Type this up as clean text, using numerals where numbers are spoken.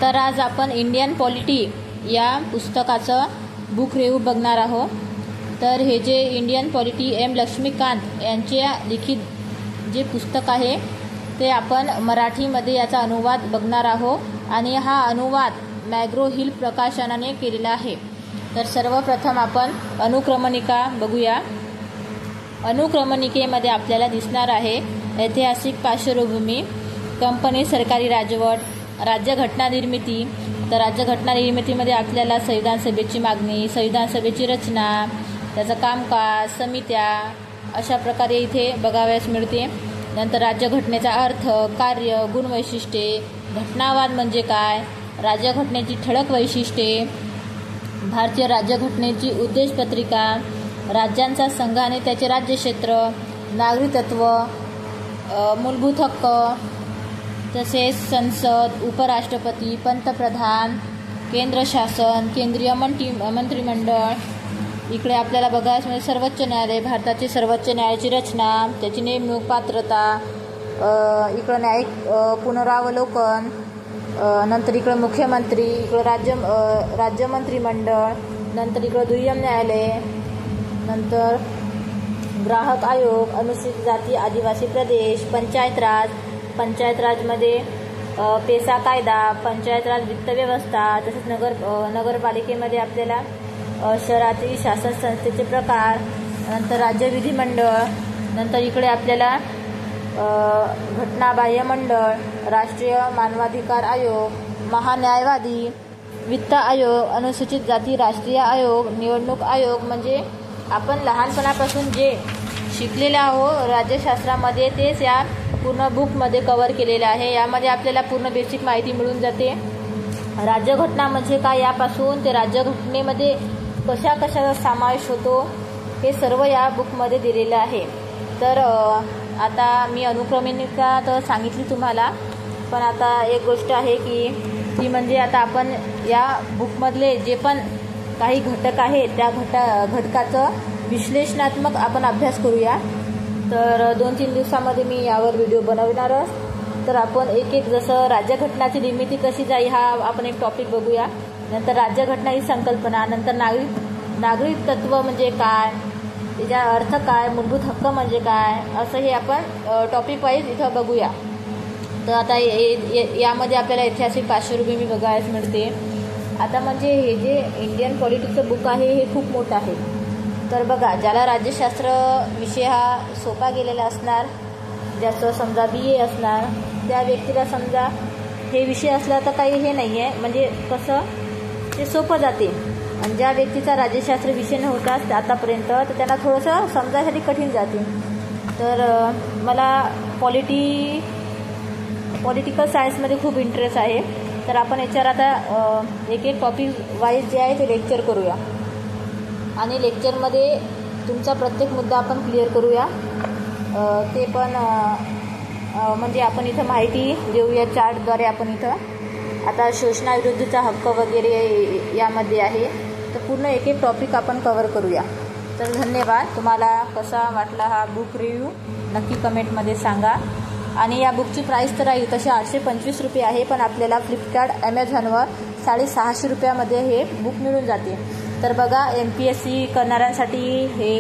तर आज आपण इंडियन पॉलिटी या पुस्तकाचं बुक रिव्ह्यू बघणार आहोत। तर हे जे इंडियन पॉलिटी एम लक्ष्मीकांत यांच्या लिखित जे पुस्तक आहे ते आपण मराठीमध्ये याचा अनुवाद बघणार आहोत आणि हा अनुवाद मॅग्रो हिल प्रकाशनाने केलेला आहे। तर सर्वप्रथम आपण अनुक्रमणिका बघूया। अनुक्रमणिकेमध्ये आपल्याला दिसणार आहे ऐतिहासिक पार्श्वभूमी, कंपनी सरकारी राजवट, राज्यघटना निर्मिती। तर राज्यघटना निर्मितीमध्ये आपल्याला संविधान सभेची मागणी, संविधान सभेची रचना, त्याचं कामकाज, समित्या अशा प्रकारे इथे बघावयास मिळते। नंतर राज्यघटनेचा अर्थ, कार्य, गुणवैशिष्ट्ये, घटनावाद म्हणजे काय, राज्यघटनेची ठळक वैशिष्ट्ये, भारतीय राज्यघटनेची उद्देशपत्रिका, राज्यांचा संघ आणि त्याचे राज्यक्षेत्र, नागरिकत्व, मूलभूत हक्क, तसेच संसद, उपराष्ट्रपती, पंतप्रधान, केंद्र शासन, केंद्रीय मंत्रिमंडळ। इकडे आपल्याला बघायला म्हणजे सर्वोच्च न्यायालय, भारताचे सर्वोच्च न्यायालयाची रचना, त्याची नेमणूक, पात्रता, इकडं न्यायिक पुनरावलोकन, नंतर इकडं मुख्यमंत्री, इकडं राज्य मंत्रिमंडळ, नंतर इकडं दुय्यम न्यायालय, नंतर ग्राहक आयोग, अनुसूचित जाती आदिवासी प्रदेश, पंचायत राजमध्ये पेसा कायदा, पंचायत राज वित्त व्यवस्था, तसेच नगरपालिकेमध्ये आपल्याला शहरातील शासन संस्थेचे प्रकार, नंतर राज्य विधिमंडळ, नंतर इकडे आपल्याला घटनाबाह्य मंडळ, राष्ट्रीय मानवाधिकार आयोग, महान्यायवादी, वित्त आयोग, अनुसूचित जाती राष्ट्रीय आयोग, निवडणूक आयोग। म्हणजे आपण लहानपणापासून जे शिकलेले आहोत राज्यशास्त्रामध्ये तेच या पूर्ण बुकमध्ये कव्हर केलेलं आहे। यामध्ये आपल्याला पूर्ण बेसिक माहिती मिळून जाते। राज्यघटना म्हणजे काय यापासून ते राज्यघटनेमध्ये कशाचा समावेश होतो हे सर्व या बुकमध्ये दिलेलं आहे। तर आता मी अनुक्रमणिका तर सांगितली तुम्हाला, पण आता एक गोष्ट आहे की ती म्हणजे आता आपण या बुकमधले जे पण काही घटक आहेत त्या घटकाचं विश्लेषणात्मक आपण अभ्यास करूया। तर 2-3 दिवसामध्ये मी यावर व्हिडिओ बनवणारच। तर आपण एक जसं राज्यघटनाची निर्मिती कशी जाई हा आपण एक टॉपिक बघूया। नंतर राज्यघटना ही संकल्पना, नंतर नागरिकत्व म्हणजे काय, त्याचा अर्थ काय, मूलभूत हक्क म्हणजे काय, असं हे आपण टॉपिक वाईज इथं बघूया। तर आता यामध्ये आपल्याला ऐतिहासिक पार्श्वभूमी बघायला मिळते। आता म्हणजे हे जे इंडियन पॉलिटिक्सचं बुक आहे हे खूप मोठं आहे। तर बघा, ज्याला राज्यशास्त्र विषय हा सोपा गेलेला असणार, ज्याचं समजा BA असणार त्या व्यक्तीला समजा हे विषय असला तर काही हे नाही आहे, म्हणजे कसं ते सोपं जाते। आणि ज्या व्यक्तीचा राज्यशास्त्र विषय नव्हता आतापर्यंत तर त्यांना थोडंसं समजायसाठी कठीण जाते। तर मला पॉलिटिकल सायन्समध्ये खूप इंटरेस्ट आहे। तर आपण याच्यावर आता एक टॉपिक वाईज जे आहे ते लेक्चर करूया आणि लेक्चरमध्ये तुमचा प्रत्येक मुद्दा आपण क्लिअर करूया। ते पण म्हणजे आपण इथं माहिती देऊया चार्टद्वारे। आपण इथं आता शोषणाविरुद्धचा हक्क वगैरे यामध्ये आहे। तर पूर्ण एक टॉपिक आपण कव्हर करूया। तर धन्यवाद। तुम्हाला कसा वाटला हा बुक रिव्ह्यू नक्की कमेंटमध्ये सांगा। आणि या बुकची प्राईस तर आहे तशी 825 रुपये आहे, पण आपल्याला फ्लिपकार्ट, ॲमेझॉनवर 650 रुपयामध्ये हे बुक मिळून जाते। तर बघा, MPSC करणाऱ्यांसाठी हे